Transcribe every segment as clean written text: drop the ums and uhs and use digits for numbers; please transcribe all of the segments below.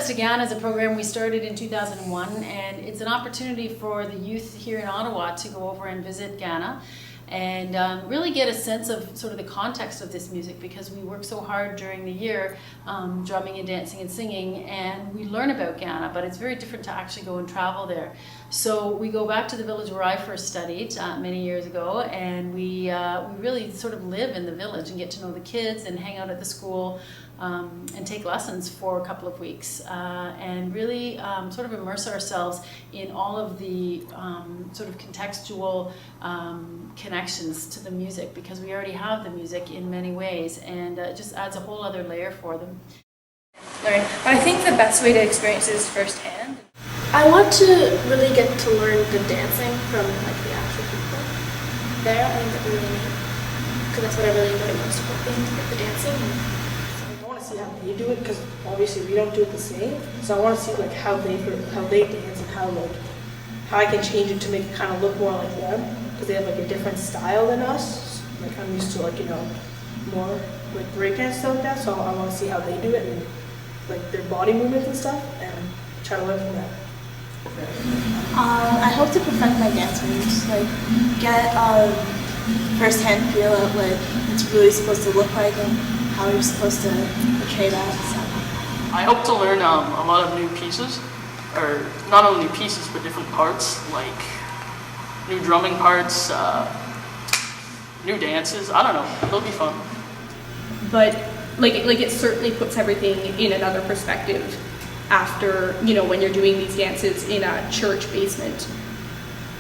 Access to Ghana is a program we started in 2001, and it's an opportunity for the youth here in Ottawa to go over and visit Ghana and really get a sense of sort of the context of this music, because we work so hard during the year drumming and dancing and singing, and we learn about Ghana, but it's very different to actually go and travel there. So we go back to the village where I first studied many years ago, and we really sort of live in the village and get to know the kids and hang out at the school and take lessons for a couple of weeks and really sort of immerse ourselves in all of the sort of contextual connections to the music, because we already have the music in many ways, and it just adds a whole other layer for them. Learn, but I think the best way to experience it is firsthand. I want to really get to learn the dancing from like the actual people there. I think that'd be really neat, because that's what I really enjoy most about the dancing. I want to see how they do it, because obviously we don't do it the same. So I want to see like how they dance and how I can change it to make it kind of look more like them, because they have like a different style than us. Like I'm used to like more like breakdance stuff like that. So I want to see how they do it and like their body movements and stuff, and try to learn from that. I hope to perfect my dance moves, like get first-hand feel of what it's really supposed to look like and how you're supposed to portray that. So. I hope to learn a lot of new pieces, or not only pieces but different parts, like new drumming parts, new dances. I don't know, it'll be fun. But like it certainly puts everything in another perspective after, when you're doing these dances in a church basement,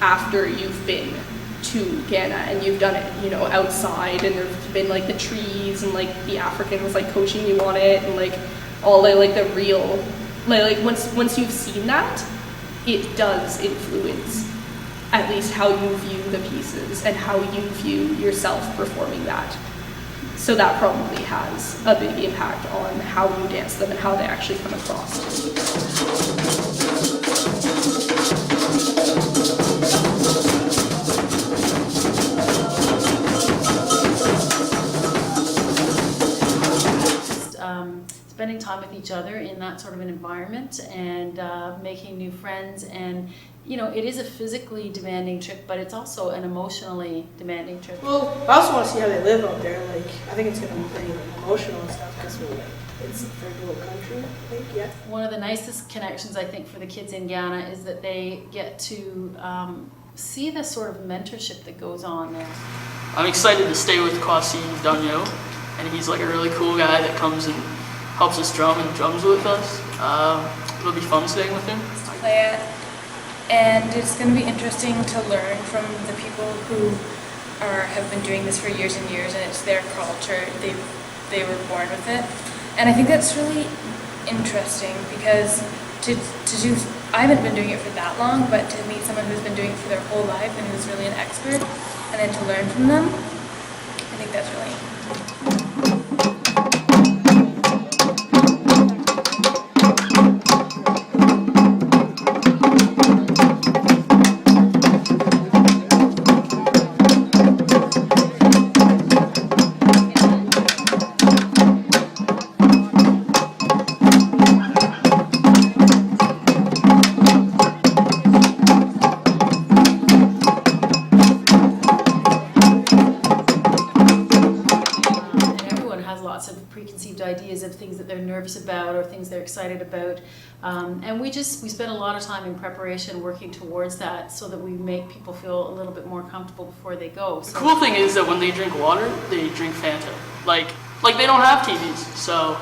after you've been to Ghana and you've done it, outside, and there's been like the trees and like the Africans like coaching you on it, and like all the real, like once you've seen that, it does influence at least how you view the pieces and how you view yourself performing that. So that probably has a big impact on how you dance them and how they actually come across. Spending time with each other in that sort of an environment, and making new friends, and it is a physically demanding trip, but it's also an emotionally demanding trip. Well, I also want to see how they live out there. Like I think it's gonna be pretty emotional and stuff, because it's a third world country, I think. Yeah. One of the nicest connections I think for the kids in Ghana is that they get to see the sort of mentorship that goes on there. I'm excited to stay with Kwasi Dunyo, and he's like a really cool guy that comes and helps us drum and drums with us. It'll be fun staying with him. Play it, and it's going to be interesting to learn from the people who have been doing this for years and years, and it's their culture. They were born with it, and I think that's really interesting, because I haven't been doing it for that long, but to meet someone who's been doing it for their whole life and who's really an expert, and then to learn from them, I think that's really preconceived ideas of things that they're nervous about or things they're excited about, and we spend a lot of time in preparation working towards that, so that we make people feel a little bit more comfortable before they go. The cool thing is that when they drink water, they drink Fanta. Like they don't have TVs, so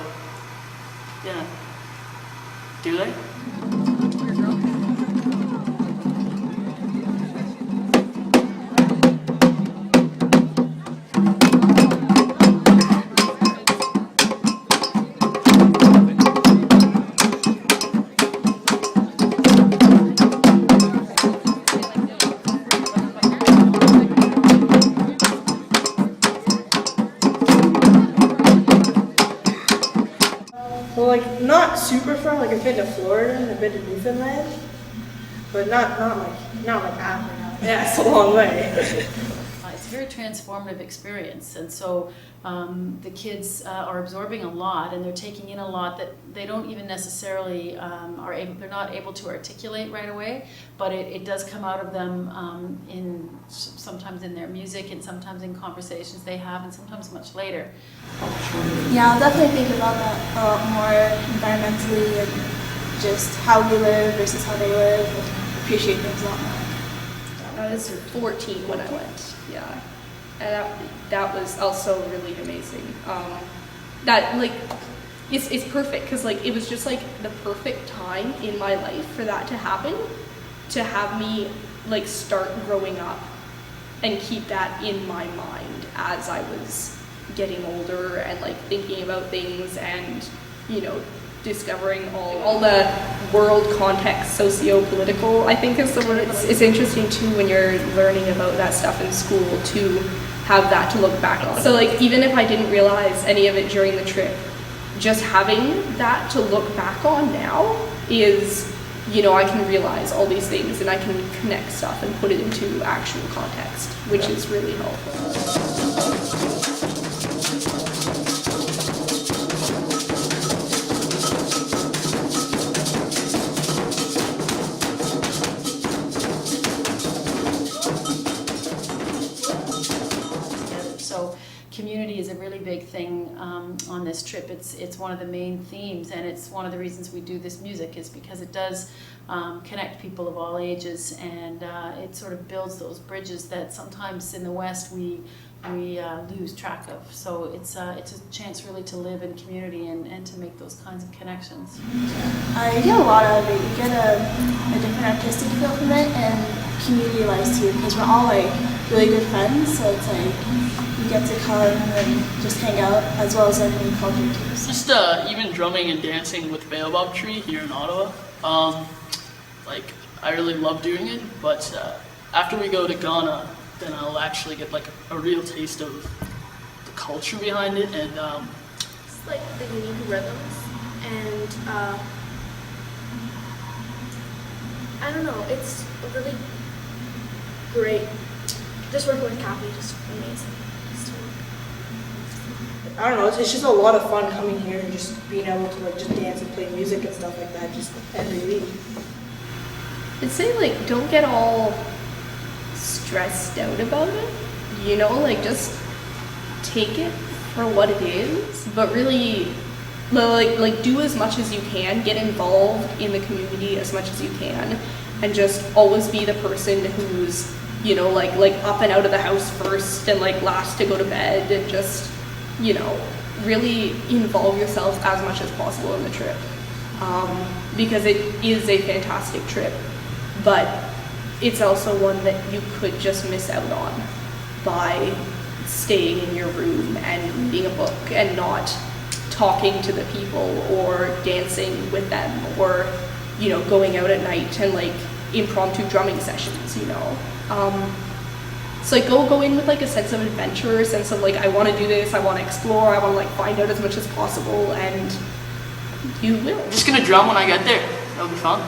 yeah. Do they? Well, like not super far. Like I've been to Florida and I've been to Newfoundland, but not like Africa. Yeah, it's a long way. It's very transformative experience. And so the kids are absorbing a lot, and they're taking in a lot that they don't even necessarily they're not able to articulate right away, but it does come out of them sometimes in their music, and sometimes in conversations they have, and sometimes much later. Yeah, I'll definitely think about that a lot more environmentally and just how we live versus how they live, and appreciate things a lot more. I was 14 when I went, yeah. And that was also really amazing. That, like, it's perfect, because, like, it was just, like, the perfect time in my life for that to happen, to have me, like, start growing up and keep that in my mind as I was getting older and, like, thinking about things and, you know, discovering all the world context, socio-political, I think is the word. It's interesting too when you're learning about that stuff in school to have that to look back on. So like even if I didn't realize any of it during the trip, just having that to look back on now is, you know, I can realize all these things and I can connect stuff and put it into actual context, which is really helpful. So community is a really big thing on this trip. It's one of the main themes, and it's one of the reasons we do this music, is because it does connect people of all ages, and it sort of builds those bridges that sometimes in the West we lose track of. So it's a chance really to live in community and to make those kinds of connections. You get a lot out of it. You get a different artistic feel from it, and community wise too, because we're all like really good friends, so it's like you get to come and just hang out, as well as learning new culture too. Just even drumming and dancing with Baobabtree here in Ottawa. Like I really love doing it, but after we go to Ghana, then I'll actually get like a real taste of the culture behind it, and It's like the unique rhythms, and I don't know, it's really great. Just working with Kathy, just amazing. I don't know, it's just a lot of fun coming here and just being able to like just dance and play music and stuff like that just every week. I'd say like don't get all stressed out about it, you know, like just take it for what it is, but really like do as much as you can, get involved in the community as much as you can, and just always be the person who's, you know, like up and out of the house first and like last to go to bed, and just, you know, really involve yourself as much as possible in the trip, because it is a fantastic trip, but it's also one that you could just miss out on by staying in your room and reading a book and not talking to the people or dancing with them, or, you know, going out at night and like impromptu drumming sessions, you know. So like go in with like a sense of adventure, a sense of like, I want to do this, I want to explore, I want to like find out as much as possible, and you will. I'm just gonna drum when I get there. That'll be fun.